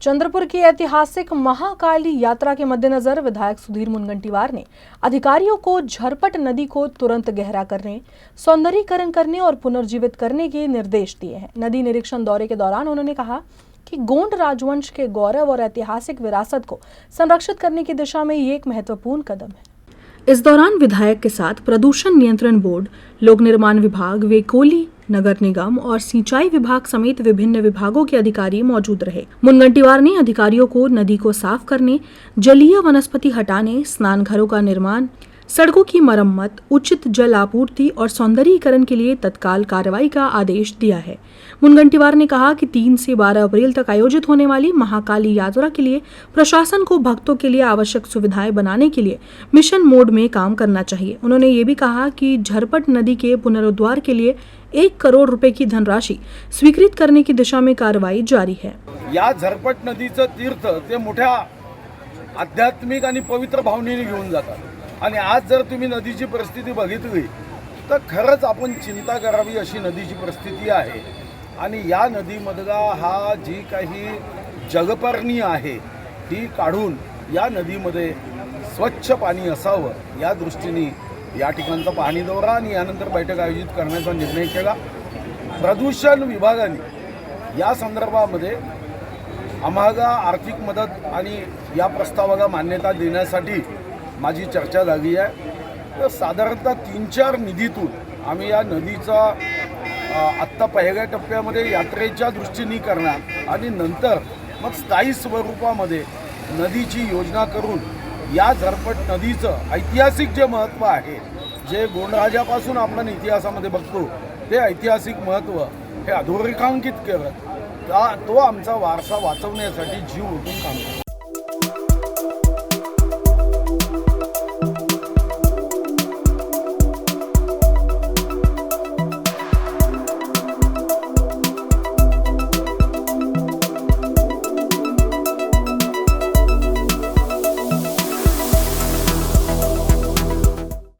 चंद्रपुर की ऐतिहासिक महाकाली यात्रा के मद्देनजर विधायक सुधीर मुनगंटीवार ने अधिकारियों को झरपट नदी को तुरंत गहरा करने, सौंदर्यीकरण करने और पुनर्जीवित करने के निर्देश दिए हैं। नदी निरीक्षण दौरे के दौरान उन्होंने कहा कि गोंड राजवंश के गौरव और ऐतिहासिक विरासत को संरक्षित करने की दिशा में ये एक महत्वपूर्ण कदम है। इस दौरान विधायक के साथ प्रदूषण नियंत्रण बोर्ड, लोक निर्माण विभाग, वेकोली नगर निगम और सिंचाई विभाग समेत विभिन्न विभागों के अधिकारी मौजूद रहे। मुनगंटीवार ने अधिकारियों को नदी को साफ करने, जलीय वनस्पति हटाने, स्नान घरों का निर्माण, सड़कों की मरम्मत, उचित जल आपूर्ति और सौंदर्यीकरण के लिए तत्काल कार्रवाई का आदेश दिया है। मुनगंटीवार ने कहा कि 3 से 12 अप्रैल तक आयोजित होने वाली महाकाली यात्रा के लिए प्रशासन को भक्तों के लिए आवश्यक सुविधाएं बनाने के लिए मिशन मोड में काम करना चाहिए। उन्होंने ये भी कहा कि झरपट नदी के पुनरुद्धार के लिए 1 करोड़ रुपए की धनराशि स्वीकृत करने की दिशा में कार्रवाई जारी है। या झरपट नदीचं तीर्थ ते मोठ्या आध्यात्मिक आणि पवित्र भावनेने घेऊन जातात आणि आज जर तुम्ही नदीची परिस्थिती बघितली तर खरंच आपण चिंता करावी अशी नदीची परिस्थिती आहे। आणि या नदीमधला हा जी काही जगपर्णी आहे ती काढून या नदीमध्ये स्वच्छ पाणी असावं या दृष्टीने या ठिकाणचा पाहणी दौरा आणि यानंतर बैठक आयोजित करण्याचा निर्णय केला। प्रदूषण विभागाने या संदर्भामध्ये आम्हाला आर्थिक मदत आणि या प्रस्तावाला मान्यता देण्यासाठी माझी चर्चा झाली आहे। तर साधारणतः 3-4 निधीतून आम्ही या नदीचा आत्ता पहिल्या टप्प्यामध्ये यात्रेच्या दृष्टीने करणार आणि नंतर मग स्थायी स्वरूपामध्ये नदीची योजना करून या झरपट नदीचं ऐतिहासिक जे महत्त्व आहे, जे गोंडराजापासून आपण इतिहासामध्ये बघतो ते ऐतिहासिक महत्त्व हे अधोरेखांकित करत तो आमचा वारसा वाचवण्यासाठी जीव ओतून काम करतो।